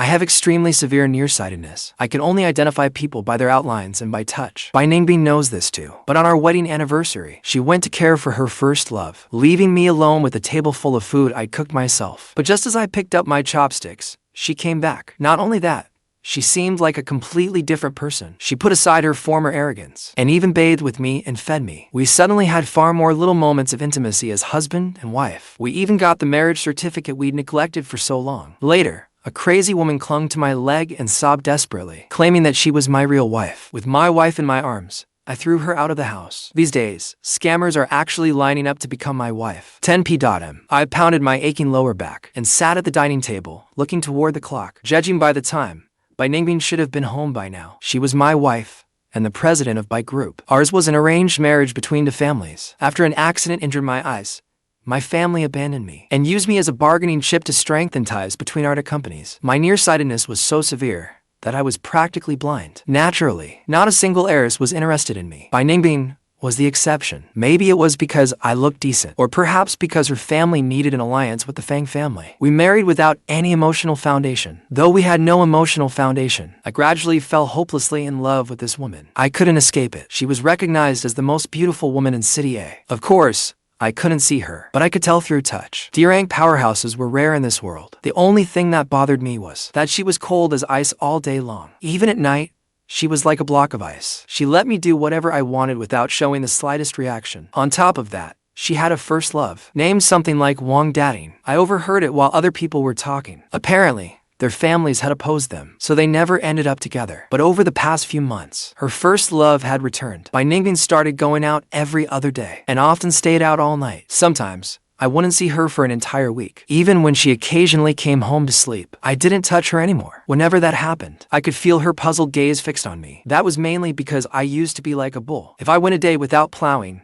I have extremely severe nearsightedness. I can only identify people by their outlines and by touch. Ningbing knows this too. But on our wedding anniversary, she went to care for her first love, leaving me alone with a table full of food I'd cooked myself. But just as I picked up my chopsticks, she came back. Not only that, she seemed like a completely different person. She put aside her former arrogance and even bathed with me and fed me. We suddenly had far more little moments of intimacy as husband and wife. We even got the marriage certificate we'd neglected for so long. Later, a crazy woman clung to my leg and sobbed desperately, claiming that she was my real wife. With my wife in my arms, I threw her out of the house. These days, scammers are actually lining up to become my wife. 10 p.m. I pounded my aching lower back and sat at the dining table, looking toward the clock. Judging by the time, Ningbing should have been home by now. She was my wife and the president of my group. Ours was an arranged marriage between the families. After an accident injured my eyes, my family abandoned me and used me as a bargaining chip to strengthen ties between our two companies. My nearsightedness was so severe that I was practically blind. Naturally, not a single heiress was interested in me. Ningbing was the exception. Maybe it was because I looked decent, or perhaps because her family needed an alliance with the Fang family. We married without any emotional foundation. Though we had no emotional foundation, I gradually fell hopelessly in love with this woman. I couldn't escape it. She was recognized as the most beautiful woman in City A. Of course, I couldn't see her, but I could tell through touch. D-rank powerhouses were rare in this world. The only thing that bothered me was that she was cold as ice all day long. Even at night, she was like a block of ice. She let me do whatever I wanted without showing the slightest reaction. On top of that, she had a first love, named something like Wang Dating. I overheard it while other people were talking. Apparently, their families had opposed them, so they never ended up together. But over the past few months, her first love had returned. Ningbing started going out every other day, and often stayed out all night. Sometimes, I wouldn't see her for an entire week. Even when she occasionally came home to sleep, I didn't touch her anymore. Whenever that happened, I could feel her puzzled gaze fixed on me. That was mainly because I used to be like a bull. If I went a day without plowing,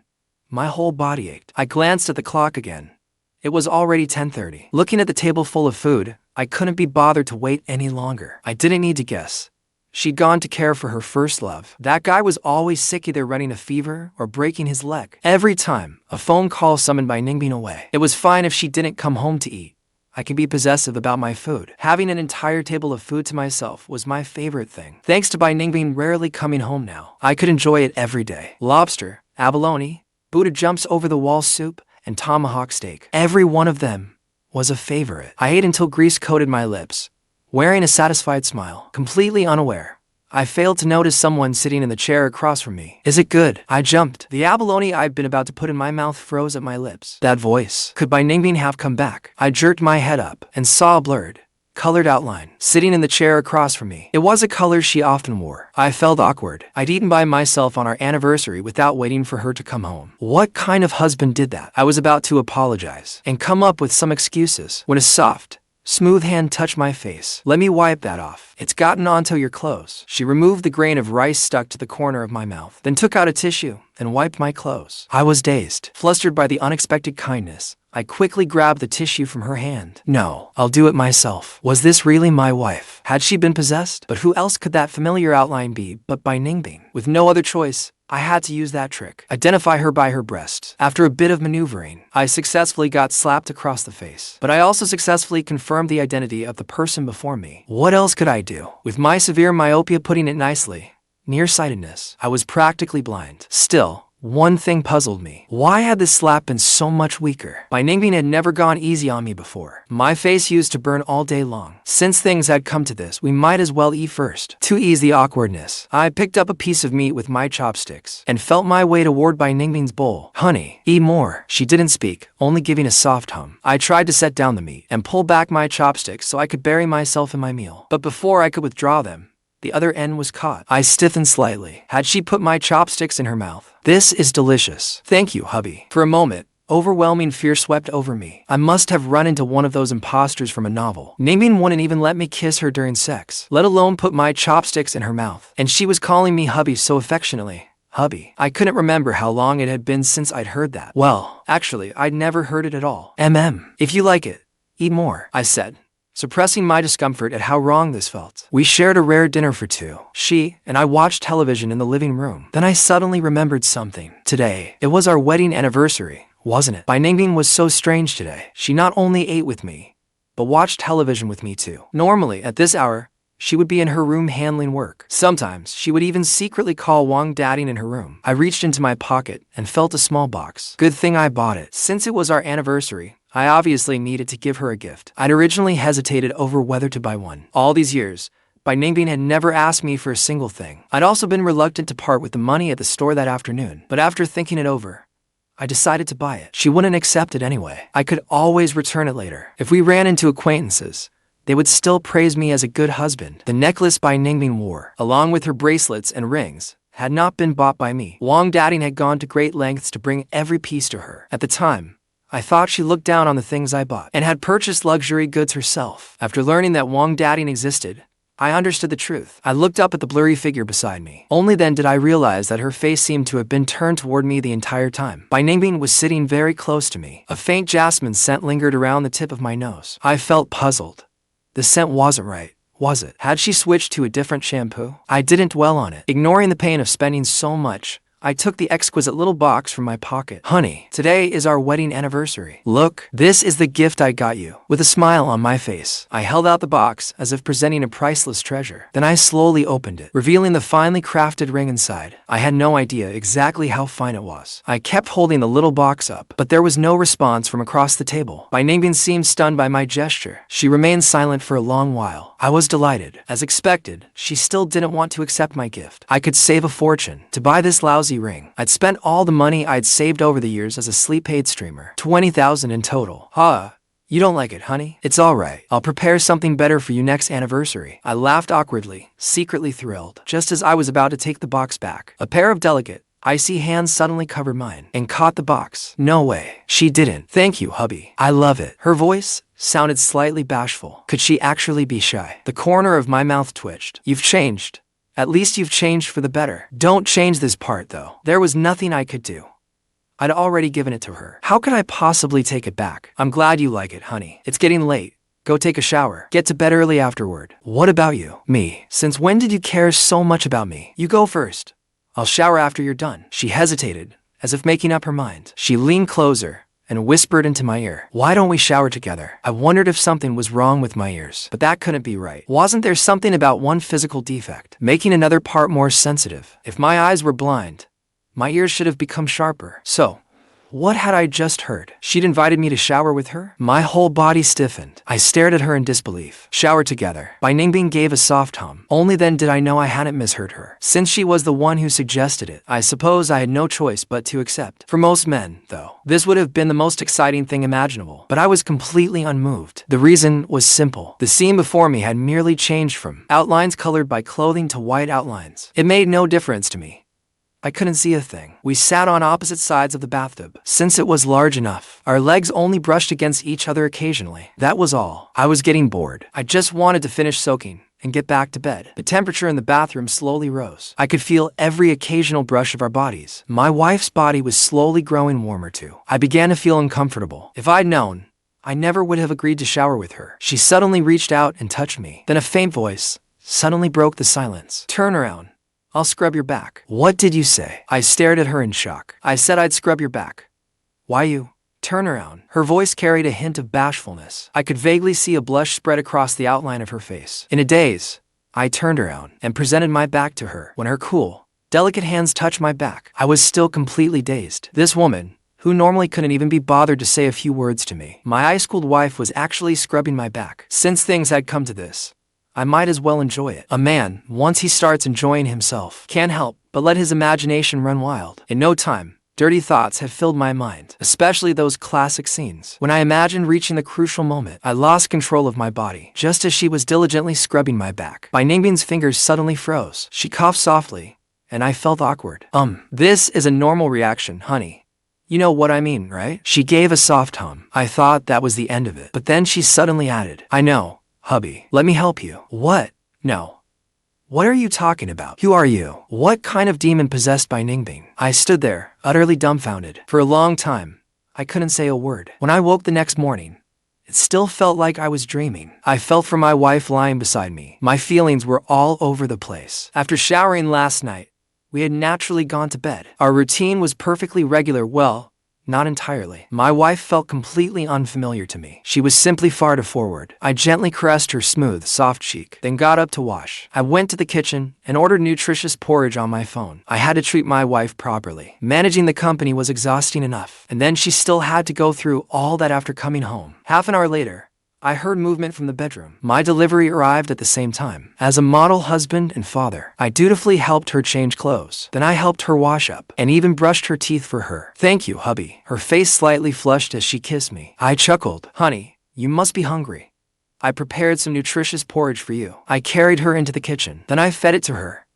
my whole body ached. I glanced at the clock again. It was already 10:30. Looking at the table full of food, I couldn't be bothered to wait any longer. I didn't need to guess. She'd gone to care for her first love. That guy was always sick, either running a fever or breaking his leg. Every time, a phone call summoned Ningbing away. It was fine if she didn't come home to eat. I can be possessive about my food. Having an entire table of food to myself was my favorite thing. Thanks to Ningbing rarely coming home now, I could enjoy it every day. Lobster, abalone, Buddha jumps over the wall soup, and tomahawk steak. Every one of them was a favorite. I ate until grease coated my lips, wearing a satisfied smile. Completely unaware, I failed to notice someone sitting in the chair across from me. Is it good? I jumped. The abalone I'd been about to put in my mouth froze at my lips. That voice. Could Ningbing have come back? I jerked my head up and saw a blurred, colored outline sitting in the chair across from me. It was a color she often wore. I felt awkward. I'd eaten by myself on our anniversary without waiting for her to come home. What kind of husband did that? I was about to apologize and come up with some excuses when a soft, smooth hand touched my face. Let me wipe that off. It's gotten onto your clothes. She removed the grain of rice stuck to the corner of my mouth, then took out a tissue and wiped my clothes. I was dazed. Flustered by the unexpected kindness, I quickly grabbed the tissue from her hand. No, I'll do it myself. Was this really my wife? Had she been possessed? But who else could that familiar outline be but Ningbing? With no other choice, I had to use that trick. Identify her by her breasts. After a bit of maneuvering, I successfully got slapped across the face. But I also successfully confirmed the identity of the person before me. What else could I do? With my severe myopia, putting it nicely, nearsightedness, I was practically blind. Still, one thing puzzled me. Why had this slap been so much weaker? Ningbing had never gone easy on me before. My face used to burn all day long. Since things had come to this, we might as well eat first. To ease the awkwardness, I picked up a piece of meat with my chopsticks and felt my way toward Ningbing's bowl. Honey, eat more. She didn't speak, only giving a soft hum. I tried to set down the meat and pull back my chopsticks so I could bury myself in my meal. But before I could withdraw them, the other end was caught. I stiffened slightly. Had she put my chopsticks in her mouth? This is delicious. Thank you, hubby. For a moment, overwhelming fear swept over me. I must have run into one of those imposters from a novel. Ningbing wouldn't even let me kiss her during sex, let alone put my chopsticks in her mouth. And she was calling me hubby so affectionately. Hubby. I couldn't remember how long it had been since I'd heard that. Well, actually, I'd never heard it at all. If you like it, eat more, I said, suppressing my discomfort at how wrong this felt. We shared a rare dinner for two. She and I watched television in the living room. Then I suddenly remembered something. Today, it was our wedding anniversary, wasn't it? Ningbing was so strange today. She not only ate with me, but watched television with me too. Normally, at this hour, she would be in her room handling work. Sometimes, she would even secretly call Wang Dating in her room. I reached into my pocket and felt a small box. Good thing I bought it. Since it was our anniversary, I obviously needed to give her a gift. I'd originally hesitated over whether to buy one. All these years, Ningbing had never asked me for a single thing. I'd also been reluctant to part with the money at the store that afternoon, but after thinking it over, I decided to buy it. She wouldn't accept it anyway. I could always return it later. If we ran into acquaintances, they would still praise me as a good husband. The necklace Ningbing wore, along with her bracelets and rings, had not been bought by me. Wang Dating had gone to great lengths to bring every piece to her. At the time, I thought she looked down on the things I bought and had purchased luxury goods herself. After learning that Wang Dating existed, I understood the truth. I looked up at the blurry figure beside me. Only then did I realize that her face seemed to have been turned toward me the entire time. Ningbing was sitting very close to me. A faint jasmine scent lingered around the tip of my nose. I felt puzzled. The scent wasn't right, was it? Had she switched to a different shampoo? I didn't dwell on it. Ignoring the pain of spending so much, I took the exquisite little box from my pocket. Honey, today is our wedding anniversary. Look, this is the gift I got you. With a smile on my face, I held out the box as if presenting a priceless treasure. Then I slowly opened it, revealing the finely crafted ring inside. I had no idea exactly how fine it was. I kept holding the little box up, but there was no response from across the table. Ningbing seemed stunned by my gesture. She remained silent for a long while. I was delighted. As expected, she still didn't want to accept my gift. I could save a fortune to buy this lousy ring. I'd spent all the money I'd saved over the years as a sleep-paid streamer. 20,000 in total. You don't like it, honey? It's alright. I'll prepare something better for you next anniversary. I laughed awkwardly, secretly thrilled. Just as I was about to take the box back, a pair of delicate, icy hands suddenly covered mine and caught the box. No way. She didn't. Thank you, hubby. I love it. Her voice sounded slightly bashful. Could she actually be shy? The corner of my mouth twitched. You've changed. At least you've changed for the better. Don't change this part, though. There was nothing I could do. I'd already given it to her. How could I possibly take it back? I'm glad you like it, honey. It's getting late. Go take a shower. Get to bed early afterward. What about you? Me. Since when did you care so much about me? You go first. I'll shower after you're done. She hesitated, as if making up her mind. She leaned closer and whispered into my ear. Why don't we shower together? I wondered if something was wrong with my ears, but that couldn't be right. Wasn't there something about one physical defect, making another part more sensitive? If my eyes were blind, my ears should have become sharper. So, what had I just heard? She'd invited me to shower with her? My whole body stiffened. I stared at her in disbelief. Shower together. Ningbing gave a soft hum. Only then did I know I hadn't misheard her. Since she was the one who suggested it, I suppose I had no choice but to accept. For most men, though, this would have been the most exciting thing imaginable. But I was completely unmoved. The reason was simple. The scene before me had merely changed from outlines colored by clothing to white outlines. It made no difference to me. I couldn't see a thing. We sat on opposite sides of the bathtub. Since it was large enough, our legs only brushed against each other occasionally. That was all. I was getting bored. I just wanted to finish soaking and get back to bed. The temperature in the bathroom slowly rose. I could feel every occasional brush of our bodies. My wife's body was slowly growing warmer too. I began to feel uncomfortable. If I'd known, I never would have agreed to shower with her. She suddenly reached out and touched me. Then a faint voice suddenly broke the silence. Turn around. I'll scrub your back. What did you say? I stared at her in shock. I said I'd scrub your back. Why you? Turn around. Her voice carried a hint of bashfulness. I could vaguely see a blush spread across the outline of her face. In a daze, I turned around and presented my back to her. When her cool, delicate hands touched my back, I was still completely dazed. This woman, who normally couldn't even be bothered to say a few words to me, my ice-cooled wife, was actually scrubbing my back. Since things had come to this, I might as well enjoy it. A man, once he starts enjoying himself, can't help but let his imagination run wild. In no time, dirty thoughts have filled my mind, especially those classic scenes. When I imagined reaching the crucial moment, I lost control of my body, just as she was diligently scrubbing my back. Ningbing's fingers suddenly froze. She coughed softly, and I felt awkward. This is a normal reaction, honey. You know what I mean, right? She gave a soft hum. I thought that was the end of it, but then she suddenly added, I know. Hubby, let me help you. What? No. What are you talking about? Who are you? What kind of demon possessed Ningbing? I stood there, utterly dumbfounded. For a long time, I couldn't say a word. When I woke the next morning, it still felt like I was dreaming. I felt for my wife lying beside me. My feelings were all over the place. After showering last night, we had naturally gone to bed. Our routine was perfectly regular. Well, not entirely. My wife felt completely unfamiliar to me. She was simply far too forward. I gently caressed her smooth, soft cheek, then got up to wash. I went to the kitchen and ordered nutritious porridge on my phone. I had to treat my wife properly. Managing the company was exhausting enough, and then she still had to go through all that after coming home. Half an hour later, I heard movement from the bedroom. My delivery arrived at the same time. As a model husband and father, I dutifully helped her change clothes. Then I helped her wash up and even brushed her teeth for her. "Thank you, hubby." Her face slightly flushed as she kissed me. I chuckled. "Honey, you must be hungry. I prepared some nutritious porridge for you." I carried her into the kitchen. Then I fed it to her,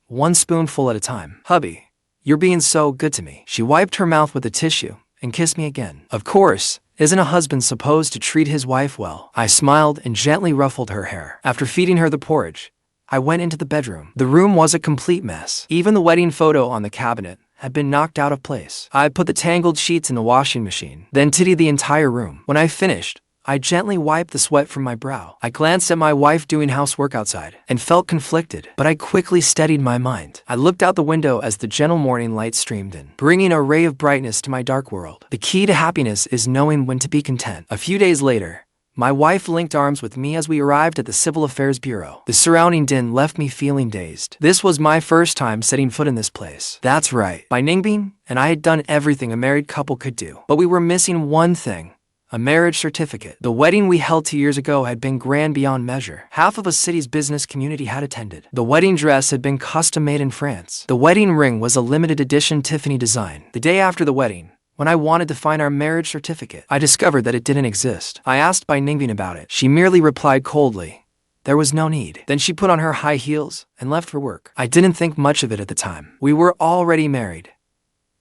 one spoonful at a time. "Hubby, you're being so good to me." She wiped her mouth with a tissue and kissed me again. Of course, isn't a husband supposed to treat his wife well? I smiled and gently ruffled her hair. After feeding her the porridge, I went into the bedroom. The room was a complete mess. Even the wedding photo on the cabinet had been knocked out of place. I put the tangled sheets in the washing machine, then tidied the entire room. When I finished, I gently wiped the sweat from my brow. I glanced at my wife doing housework outside and felt conflicted, but I quickly steadied my mind. I looked out the window as the gentle morning light streamed in, bringing a ray of brightness to my dark world. The key to happiness is knowing when to be content. A few days later, my wife linked arms with me as we arrived at the Civil Affairs Bureau. The surrounding din left me feeling dazed. This was my first time setting foot in this place. That's right, by Ningbing, and I had done everything a married couple could do. But we were missing one thing. A marriage certificate. The wedding we held 2 years ago had been grand beyond measure. Half of a city's business community had attended. The wedding dress had been custom made in France. The wedding ring was a limited edition Tiffany design. The day after the wedding, when I wanted to find our marriage certificate, I discovered that it didn't exist. I asked by Ningbing about it. She merely replied coldly, there was no need. Then she put on her high heels and left for work. I didn't think much of it at the time. We were already married.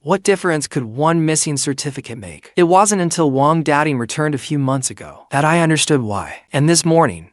What difference could one missing certificate make? It wasn't until Wang Dating returned a few months ago that I understood why. And this morning,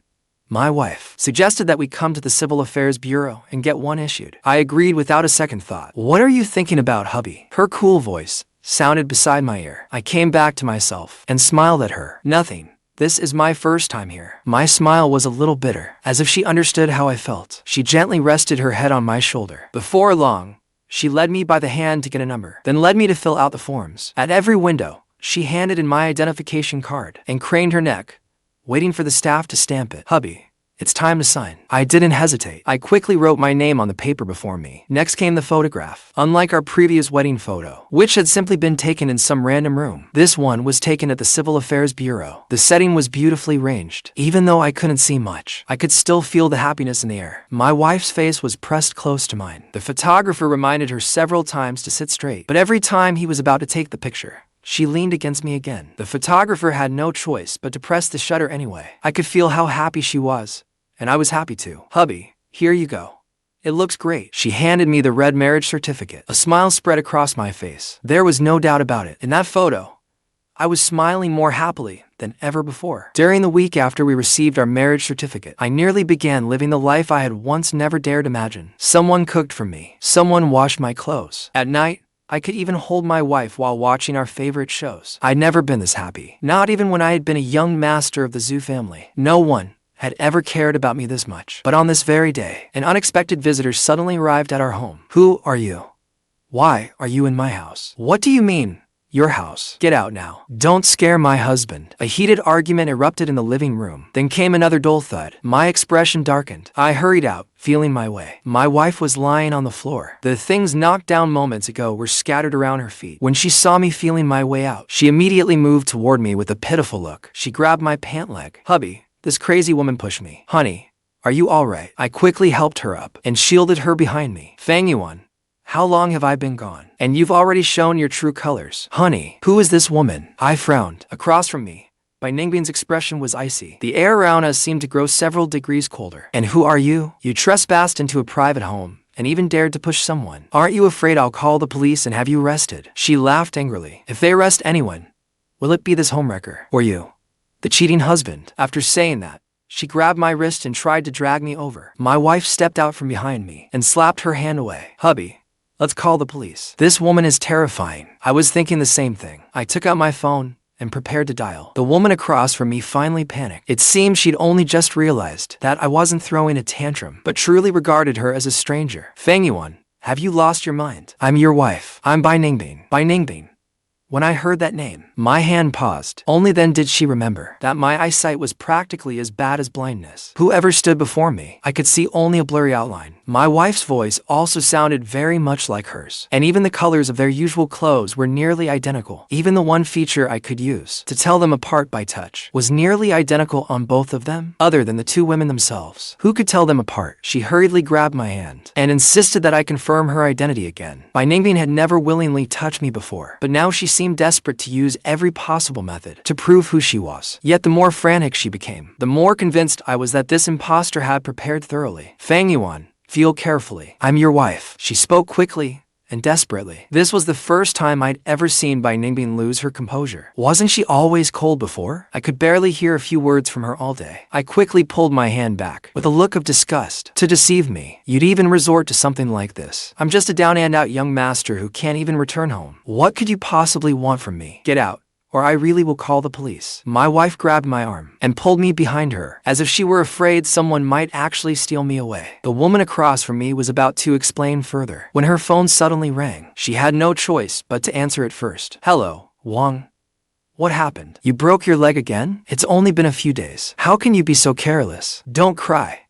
my wife suggested that we come to the Civil Affairs Bureau and get one issued. I agreed without a second thought. "What are you thinking about, hubby?" Her cool voice sounded beside my ear. I came back to myself and smiled at her. "Nothing. This is my first time here." My smile was a little bitter, as if she understood how I felt. She gently rested her head on my shoulder. Before long, she led me by the hand to get a number, then led me to fill out the forms. At every window, she handed in my identification card and craned her neck, waiting for the staff to stamp it. "Hubby, it's time to sign." I didn't hesitate. I quickly wrote my name on the paper before me. Next came the photograph. Unlike our previous wedding photo, which had simply been taken in some random room, this one was taken at the Civil Affairs Bureau. The setting was beautifully arranged. Even though I couldn't see much, I could still feel the happiness in the air. My wife's face was pressed close to mine. The photographer reminded her several times to sit straight, but every time he was about to take the picture, she leaned against me again. The photographer had no choice but to press the shutter anyway. I could feel how happy she was, and I was happy too. "Hubby, here you go. It looks great." She handed me the red marriage certificate. A smile spread across my face. There was no doubt about it. In that photo, I was smiling more happily than ever before. During the week after we received our marriage certificate, I nearly began living the life I had once never dared imagine. Someone cooked for me. Someone washed my clothes. At night, I could even hold my wife while watching our favorite shows. I'd never been this happy. Not even when I had been a young master of the zoo family. No one had ever cared about me this much. But on this very day, an unexpected visitor suddenly arrived at our home. "Who are you? Why are you in my house?" "What do you mean, your house? Get out now. Don't scare my husband." A heated argument erupted in the living room. Then came another dull thud. My expression darkened. I hurried out, feeling my way. My wife was lying on the floor. The things knocked down moments ago were scattered around her feet. When she saw me feeling my way out, she immediately moved toward me with a pitiful look. She grabbed my pant leg. "Hubby, this crazy woman pushed me." "Honey, are you alright?" I quickly helped her up and shielded her behind me. "Fang Yuan, how long have I been gone? And you've already shown your true colors." "Honey, who is this woman?" I frowned. Across from me, by Ningbing's expression was icy. The air around us seemed to grow several degrees colder. "And who are you? You trespassed into a private home and even dared to push someone. Aren't you afraid I'll call the police and have you arrested?" She laughed angrily. "If they arrest anyone, will it be this homewrecker? Or you, the cheating husband?" After saying that, she grabbed my wrist and tried to drag me over. My wife stepped out from behind me and slapped her hand away. "Hubby, let's call the police. This woman is terrifying." I was thinking the same thing. I took out my phone and prepared to dial. The woman across from me finally panicked. It seemed she'd only just realized that I wasn't throwing a tantrum, but truly regarded her as a stranger. "Fang Yuan, have you lost your mind? I'm your wife. I'm by Ningbing." "By Ningbing? When I heard that name, my hand paused. Only then did she remember that my eyesight was practically as bad as blindness. Whoever stood before me, I could see only a blurry outline. My wife's voice also sounded very much like hers, and even the colors of their usual clothes were nearly identical. Even the one feature I could use to tell them apart by touch was nearly identical on both of them, other than the two women themselves. Who could tell them apart? She hurriedly grabbed my hand and insisted that I confirm her identity again. Ningbing had never willingly touched me before, but now she seemed desperate to use every possible method to prove who she was. Yet the more frantic she became, the more convinced I was that this impostor had prepared thoroughly. Fang Yuan, feel carefully. I'm your wife. She spoke quickly and desperately. This was the first time I'd ever seen Ningbing lose her composure. Wasn't she always cold before? I could barely hear a few words from her all day. I quickly pulled my hand back with a look of disgust. To deceive me, you'd even resort to something like this. I'm just a down-and-out young master who can't even return home. What could you possibly want from me? Get out, or I really will call the police. My wife grabbed my arm and pulled me behind her, as if she were afraid someone might actually steal me away. The woman across from me was about to explain further when her phone suddenly rang. She had no choice but to answer it first. Hello, Wang. What happened? You broke your leg again? It's only been a few days. How can you be so careless? Don't cry.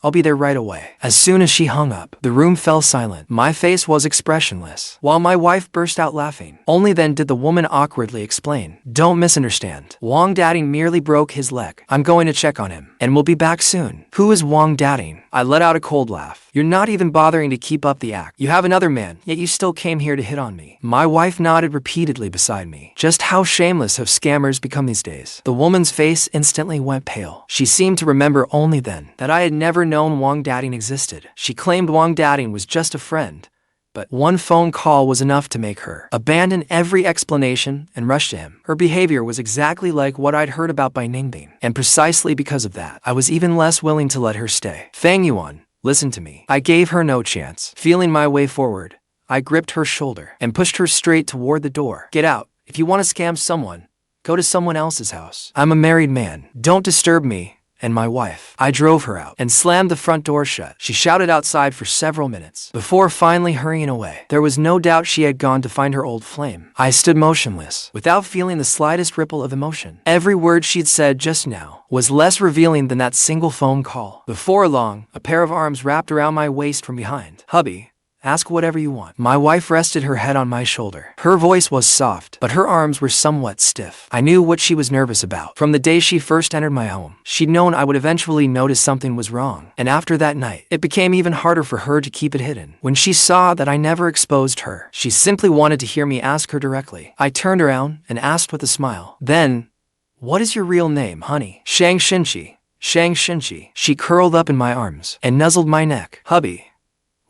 I'll be there right away. As soon as she hung up, the room fell silent. My face was expressionless, while my wife burst out laughing. Only then did the woman awkwardly explain. Don't misunderstand. Wang Dating merely broke his leg. I'm going to check on him, and we'll be back soon. Who is Wang Dating? I let out a cold laugh. You're not even bothering to keep up the act. You have another man, yet you still came here to hit on me. My wife nodded repeatedly beside me. Just how shameless have scammers become these days? The woman's face instantly went pale. She seemed to remember only then that I had never known Wang Dating existed. She claimed Wang Dating was just a friend, but one phone call was enough to make her abandon every explanation and rush to him. Her behavior was exactly like what I'd heard about Ningbing, and precisely because of that, I was even less willing to let her stay. Fang Yuan, listen to me. I gave her no chance. Feeling my way forward, I gripped her shoulder and pushed her straight toward the door. Get out. If you want to scam someone, go to someone else's house. I'm a married man. Don't disturb me and my wife. I drove her out and slammed the front door shut. She shouted outside for several minutes before finally hurrying away. There was no doubt she had gone to find her old flame. I stood motionless, without feeling the slightest ripple of emotion. Every word she'd said just now was less revealing than that single phone call. Before long, a pair of arms wrapped around my waist from behind. Hubby, ask whatever you want. My wife rested her head on my shoulder. Her voice was soft, but her arms were somewhat stiff. I knew what she was nervous about. From the day she first entered my home, she'd known I would eventually notice something was wrong. And after that night, it became even harder for her to keep it hidden. When she saw that I never exposed her, she simply wanted to hear me ask her directly. I turned around and asked with a smile. Then, what is your real name, honey? Shang Xinci. Shang Xinci. She curled up in my arms and nuzzled my neck. Hubby,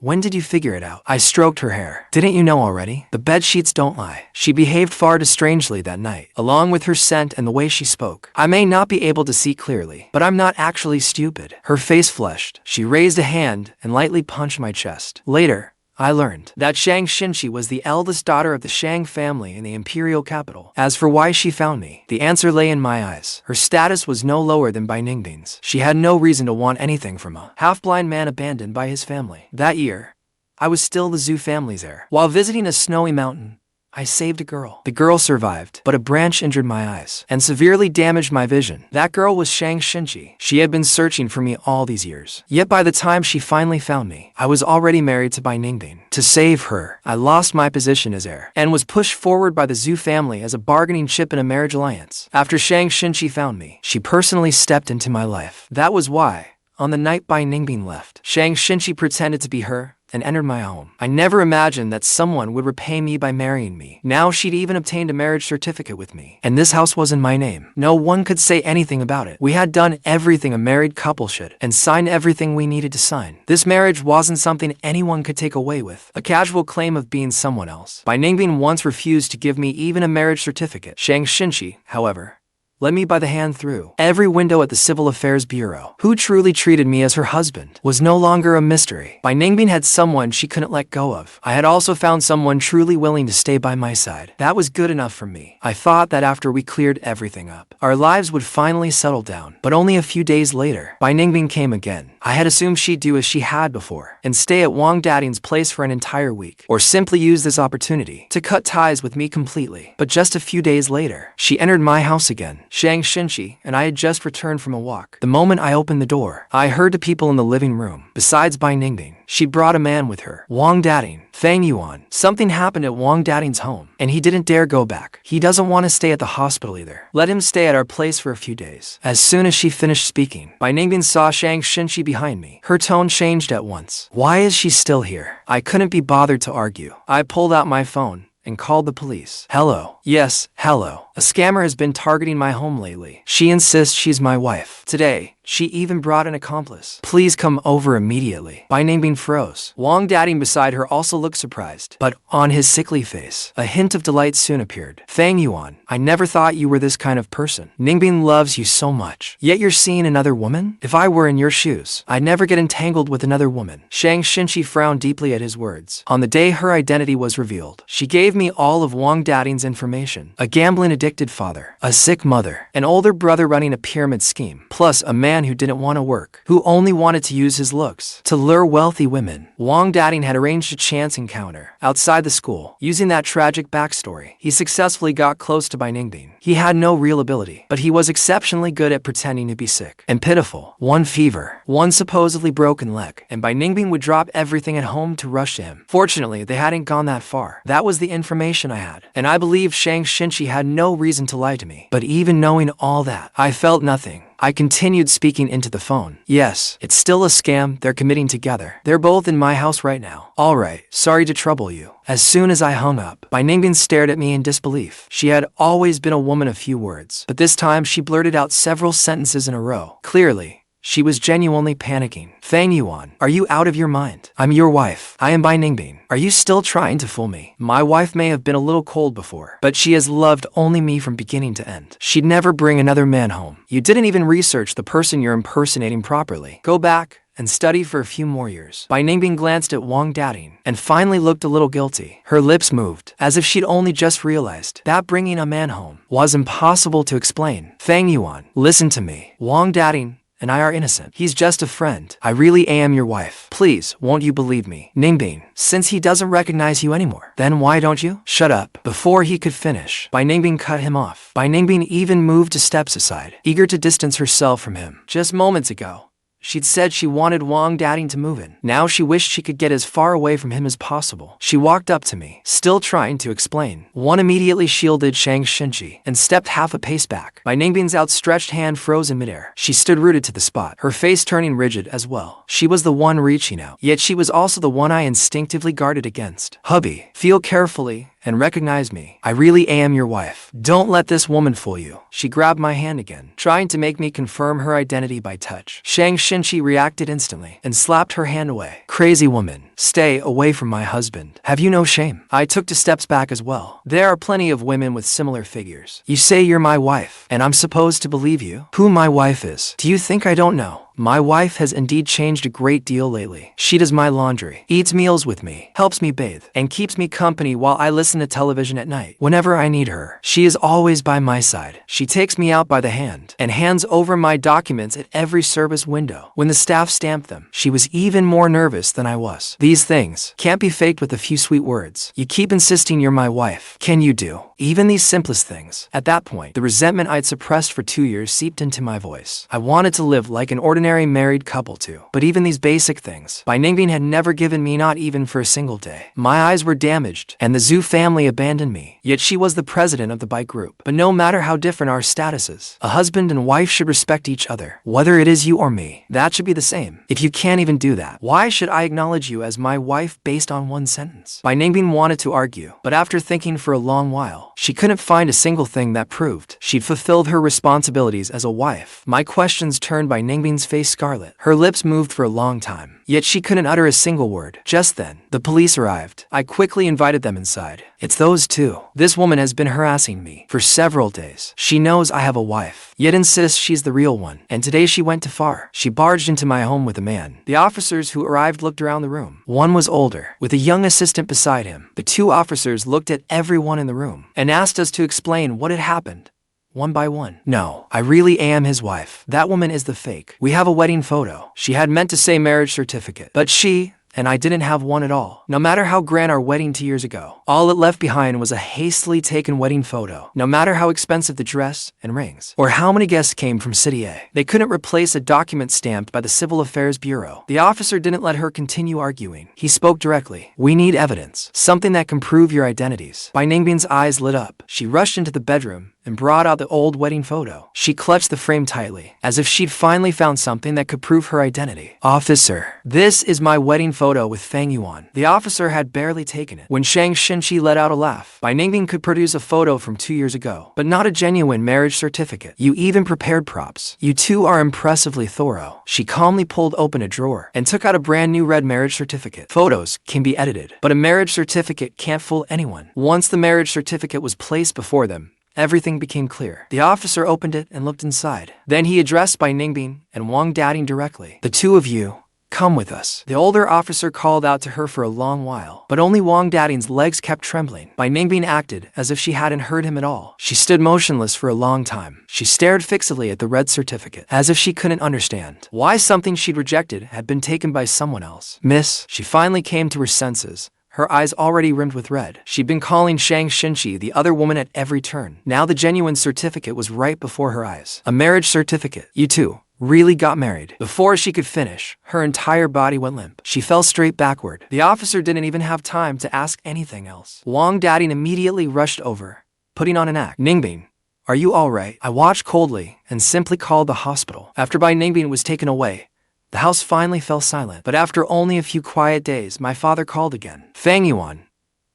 when did you figure it out? I stroked her hair. Didn't you know already? The bed sheets don't lie. She behaved far too strangely that night, along with her scent and the way she spoke. I may not be able to see clearly, but I'm not actually stupid. Her face flushed. She raised a hand and lightly punched my chest. Later, I learned that Shang Xinci was the eldest daughter of the Shang family in the imperial capital. As for why she found me, the answer lay in my eyes. Her status was no lower than Ningbing's. She had no reason to want anything from a half-blind man abandoned by his family. That year, I was still the Zhu family's heir. While visiting a snowy mountain, I saved a girl. The girl survived, but a branch injured my eyes and severely damaged my vision. That girl was Shang Xinci. She had been searching for me all these years. Yet by the time she finally found me, I was already married to Ningbing. To save her, I lost my position as heir and was pushed forward by the Zhu family as a bargaining chip in a marriage alliance. After Shang Xinci found me, she personally stepped into my life. That was why, on the night Ningbing left, Shang Xinci pretended to be her and entered my home. I never imagined that someone would repay me by marrying me. Now she'd even obtained a marriage certificate with me, and this house was in my name. No one could say anything about it. We had done everything a married couple should, and signed everything we needed to sign. This marriage wasn't something anyone could take away with a casual claim of being someone else. Ningbing once refused to give me even a marriage certificate. Shang Xinci, however, led me by the hand through every window at the Civil Affairs Bureau. Who truly treated me as her husband was no longer a mystery. By Ningbing had someone she couldn't let go of. I had also found someone truly willing to stay by my side. That was good enough for me. I thought that after we cleared everything up, our lives would finally settle down. But only a few days later, By Ningbing came again. I had assumed she'd do as she had before and stay at Wang Dating's place for an entire week, or simply use this opportunity to cut ties with me completely. But just a few days later, she entered my house again. Shang, Xinci, and I had just returned from a walk. The moment I opened the door, I heard the people in the living room. Besides By Ningbing, she brought a man with her. Wang Dating, Fang Yuan. Something happened at Wang Dating's home, and he didn't dare go back. He doesn't want to stay at the hospital either. Let him stay at our place for a few days. As soon as she finished speaking, By Ningbing saw Shang Xinci behind me. Her tone changed at once. Why is she still here? I couldn't be bothered to argue. I pulled out my phone and called the police. Hello. Yes, hello. A scammer has been targeting my home lately. She insists she's my wife. Today, she even brought an accomplice. Please come over immediately. By Ningbing froze. Wang Dating beside her also looked surprised, but on his sickly face, a hint of delight soon appeared. Fang Yuan, I never thought you were this kind of person. Ningbing loves you so much, yet you're seeing another woman? If I were in your shoes, I'd never get entangled with another woman. Shang Xinci frowned deeply at his words. On the day her identity was revealed, she gave me all of Wang Dating's information. A gambling-addicted father, a sick mother, an older brother running a pyramid scheme, plus a man who didn't want to work, who only wanted to use his looks to lure wealthy women. Wang Dating had arranged a chance encounter outside the school. Using that tragic backstory, he successfully got close to By Ningbing. He had no real ability, but he was exceptionally good at pretending to be sick and pitiful. One fever, one supposedly broken leg, and By Ningbing would drop everything at home to rush to him. Fortunately, they hadn't gone that far. That was the information I had, and I believed Shang Xinci had no reason to lie to me. But even knowing all that, I felt nothing. I continued speaking into the phone. Yes, it's still a scam they're committing together. They're both in my house right now. Alright, sorry to trouble you. As soon as I hung up, By Ningbing stared at me in disbelief. She had always been a woman of few words, but this time she blurted out several sentences in a row. Clearly, she was genuinely panicking. Fang Yuan, are you out of your mind? I'm your wife. I am By Ningbing. Are you still trying to fool me? My wife may have been a little cold before, but she has loved only me from beginning to end. She'd never bring another man home. You didn't even research the person you're impersonating properly. Go back and study for a few more years. By Ningbing glanced at Wang Dating and finally looked a little guilty. Her lips moved, as if she'd only just realized that bringing a man home was impossible to explain. Fang Yuan, listen to me. Wang Dating and I are innocent. He's just a friend. I really am your wife. Please, won't you believe me? Ningbing, since he doesn't recognize you anymore, then why don't you? Shut up. Before he could finish, By Ningbing cut him off. By Ningbing even moved 2 steps aside, eager to distance herself from him. Just moments ago, she'd said she wanted Wang Dating to move in. Now she wished she could get as far away from him as possible. She walked up to me, still trying to explain. One immediately shielded Shang Xinci and stepped half a pace back. By Ningbing's outstretched hand froze in midair. She stood rooted to the spot, her face turning rigid as well. She was the one reaching out, yet she was also the one I instinctively guarded against. Hubby, feel carefully and recognize me. I really am your wife. Don't let this woman fool you. She grabbed my hand again, trying to make me confirm her identity by touch. Shang Xinci reacted instantly and slapped her hand away. Crazy woman, stay away from my husband. Have you no shame? I took 2 steps back as well. There are plenty of women with similar figures. You say you're my wife, and I'm supposed to believe you? Who my wife is? Do you think I don't know? My wife has indeed changed a great deal lately. She does my laundry, eats meals with me, helps me bathe, and keeps me company while I listen to television at night. Whenever I need her, she is always by my side. She takes me out by the hand and hands over my documents at every service window. When the staff stamped them, she was even more nervous than I was. These things can't be faked with a few sweet words. You keep insisting you're my wife. Can you do even these simplest things? At that point, the resentment I'd suppressed for 2 years seeped into my voice. I wanted to live like an ordinary married couple too. But even these basic things, By Ningbing had never given me, not even for a single day. My eyes were damaged, and the Zhu family abandoned me. Yet she was the president of the bike group. But no matter how different our statuses, a husband and wife should respect each other. Whether it is you or me, that should be the same. If you can't even do that, why should I acknowledge you as my wife based on one sentence? By Ningbing wanted to argue, but after thinking for a long while, she couldn't find a single thing that proved she'd fulfilled her responsibilities as a wife. My questions turned By Ningbing's face face scarlet. Her lips moved for a long time, yet she couldn't utter a single word. Just then, the police arrived. I quickly invited them inside. It's those two. This woman has been harassing me for several days. She knows I have a wife, yet insists she's the real one. And today she went too far. She barged into my home with a man. The officers who arrived looked around the room. One was older, with a young assistant beside him. The two officers looked at everyone in the room and asked us to explain what had happened. One by one. No, I really am his wife. That woman is the fake. We have a wedding photo. She had meant to say marriage certificate, but she and I didn't have one at all. No matter how grand our wedding 2 years ago, all it left behind was a hastily taken wedding photo. No matter how expensive the dress and rings, or how many guests came from City A, they couldn't replace a document stamped by the Civil Affairs Bureau. The officer didn't let her continue arguing. He spoke directly. We need evidence. Something that can prove your identities. By Ningbing's eyes lit up. She rushed into the bedroom and brought out the old wedding photo. She clutched the frame tightly, as if she'd finally found something that could prove her identity. Officer, this is my wedding photo with Fang Yuan. The officer had barely taken it when Xinci let out a laugh. By Ningbing could produce a photo from 2 years ago, but not a genuine marriage certificate. You even prepared props. You two are impressively thorough. She calmly pulled open a drawer and took out a brand new red marriage certificate. Photos can be edited, but a marriage certificate can't fool anyone. Once the marriage certificate was placed before them, everything became clear. The officer opened it and looked inside. Then he addressed By Ningbing and Wang Dating directly. The two of you, come with us. The older officer called out to her for a long while, but only Wang Dating's legs kept trembling. By Ningbing acted as if she hadn't heard him at all. She stood motionless for a long time. She stared fixedly at the red certificate, as if she couldn't understand why something she'd rejected had been taken by someone else. Miss, she finally came to her senses. Her eyes already rimmed with red. She'd been calling Xinci the other woman at every turn. Now the genuine certificate was right before her eyes. A marriage certificate. You two really got married. Before she could finish, her entire body went limp. She fell straight backward. The officer didn't even have time to ask anything else. Wang Dating immediately rushed over, putting on an act. Ningbing, are you all right? I watched coldly and simply called the hospital. After By Ningbing was taken away, the house finally fell silent. But after only a few quiet days, my father called again. Fang Yuan,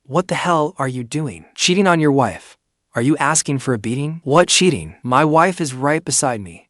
what the hell are you doing? Cheating on your wife? Are you asking for a beating? What cheating? My wife is right beside me.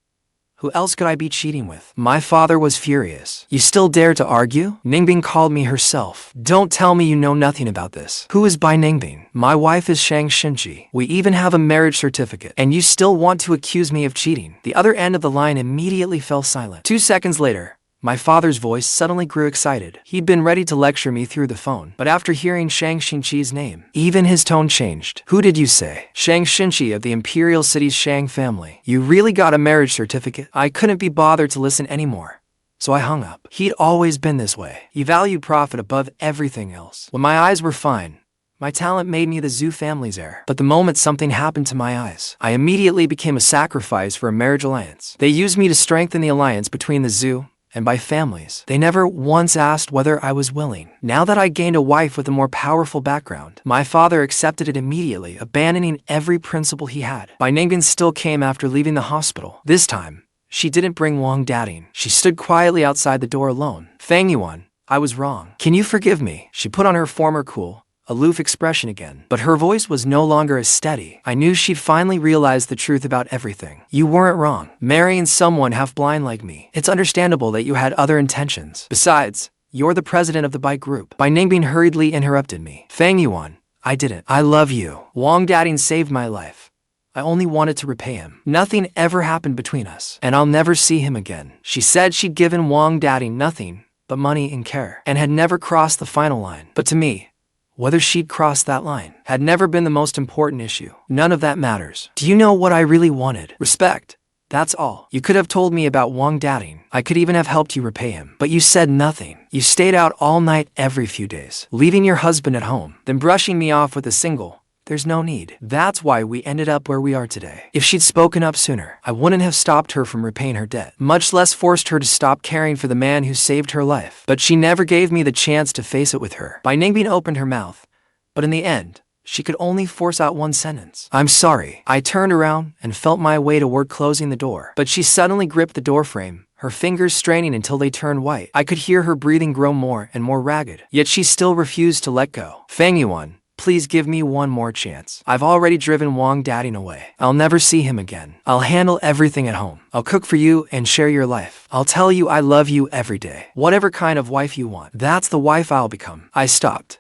Who else could I be cheating with? My father was furious. You still dare to argue? Ningbing called me herself. Don't tell me you know nothing about this. Who is By Ningbing? My wife is Xinci. We even have a marriage certificate. And you still want to accuse me of cheating? The other end of the line immediately fell silent. 2 seconds later, my father's voice suddenly grew excited. He'd been ready to lecture me through the phone, but after hearing Xinci's name, even his tone changed. Who did you say? Xinci of the Imperial City's Shang family. You really got a marriage certificate? I couldn't be bothered to listen anymore, so I hung up. He'd always been this way. He valued profit above everything else. When my eyes were fine, my talent made me the Zhu family's heir. But the moment something happened to my eyes, I immediately became a sacrifice for a marriage alliance. They used me to strengthen the alliance between the Zhu and by families. They never once asked whether I was willing. Now that I gained a wife with a more powerful background, my father accepted it immediately, abandoning every principle he had. By Ningbing still came after leaving the hospital. This time, she didn't bring Wang Dating. She stood quietly outside the door alone. Fang Yuan, I was wrong. Can you forgive me? She put on her former cool, aloof expression again, but her voice was no longer as steady. I knew she'd finally realized the truth about everything. You weren't wrong. Marrying someone half blind like me. It's understandable that you had other intentions. Besides, you're the president of the bike group. By Ningbing hurriedly interrupted me. Fang Yuan, I didn't. I love you. Wang Dating saved my life. I only wanted to repay him. Nothing ever happened between us, and I'll never see him again. She said she'd given Wang Dating nothing but money and care, and had never crossed the final line. But to me, whether she'd crossed that line had never been the most important issue. None of that matters. Do you know what I really wanted? Respect. That's all. You could have told me about Wang Dating. I could even have helped you repay him. But you said nothing. You stayed out all night every few days, leaving your husband at home, then brushing me off with a single, "There's no need." That's why we ended up where we are today. If she'd spoken up sooner, I wouldn't have stopped her from repaying her debt, much less forced her to stop caring for the man who saved her life. But she never gave me the chance to face it with her. By Ningbing opened her mouth, but in the end, she could only force out one sentence. "I'm sorry." I turned around and felt my way toward closing the door, but she suddenly gripped the doorframe, her fingers straining until they turned white. I could hear her breathing grow more and more ragged, yet she still refused to let go. Fang Yuan, please give me one more chance. I've already driven Wang Dating away. I'll never see him again. I'll handle everything at home. I'll cook for you and share your life. I'll tell you I love you every day. Whatever kind of wife you want, that's the wife I'll become. I stopped,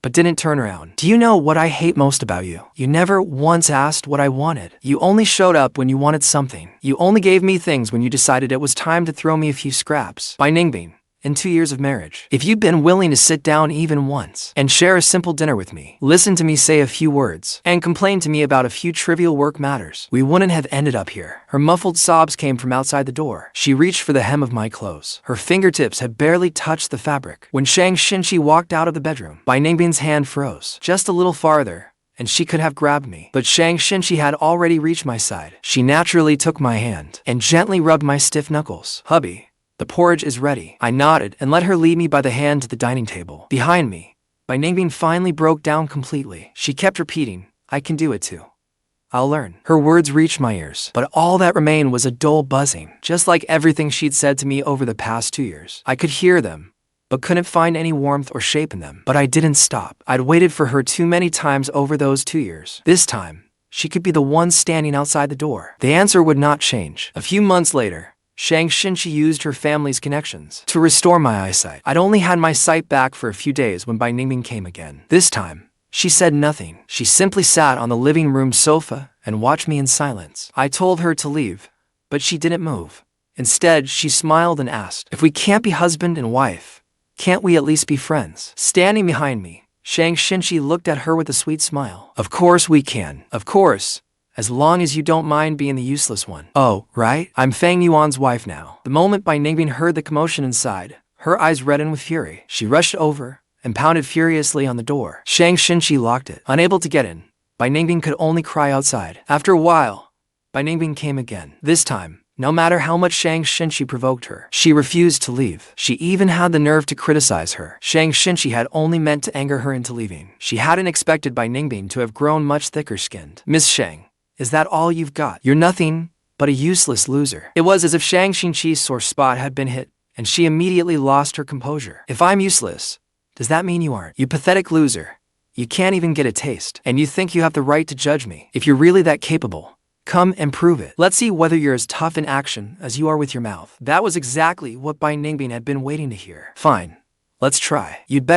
but didn't turn around. Do you know what I hate most about you? You never once asked what I wanted. You only showed up when you wanted something. You only gave me things when you decided it was time to throw me a few scraps. By Ningbing. In 2 years of marriage, if you'd been willing to sit down even once and share a simple dinner with me, listen to me say a few words, and complain to me about a few trivial work matters, we wouldn't have ended up here. Her muffled sobs came from outside the door. She reached for the hem of my clothes. Her fingertips had barely touched the fabric. When Xinci walked out of the bedroom, Bai Ningbing's hand froze just a little farther, and she could have grabbed me. But Xinci had already reached my side. She naturally took my hand and gently rubbed my stiff knuckles. Hubby, the porridge is ready. I nodded and let her lead me by the hand to the dining table. Behind me, Bai Ningbing finally broke down completely. She kept repeating, I can do it too. I'll learn. Her words reached my ears, but all that remained was a dull buzzing, just like everything she'd said to me over the past 2 years. I could hear them, but couldn't find any warmth or shape in them. But I didn't stop. I'd waited for her too many times over those 2 years. This time, she could be the one standing outside the door. The answer would not change. A few months later, Xinci used her family's connections to restore my eyesight. I'd only had my sight back for a few days when Bai Ningbing came again. This time, she said nothing. She simply sat on the living room sofa and watched me in silence. I told her to leave, but she didn't move. Instead, she smiled and asked, if we can't be husband and wife, can't we at least be friends? Standing behind me, Xinci looked at her with a sweet smile. Of course we can. Of course. As long as you don't mind being the useless one. Oh, right? I'm Fang Yuan's wife now. The moment Bai Ningbing heard the commotion inside, her eyes reddened with fury. She rushed over and pounded furiously on the door. Xinci locked it. Unable to get in, Bai Ningbing could only cry outside. After a while, Bai Ningbing came again. This time, no matter how much Xinci provoked her, she refused to leave. She even had the nerve to criticize her. Xinci had only meant to anger her into leaving. She hadn't expected Bai Ningbing to have grown much thicker-skinned. Miss Shang, is that all you've got? You're nothing but a useless loser. It was as if Xinci's sore spot had been hit, and she immediately lost her composure. If I'm useless, does that mean you aren't? You pathetic loser. You can't even get a taste, and you think you have the right to judge me. If you're really that capable, come and prove it. Let's see whether you're as tough in action as you are with your mouth. That was exactly what Bai Ningbing had been waiting to hear. Fine. Let's try. You'd better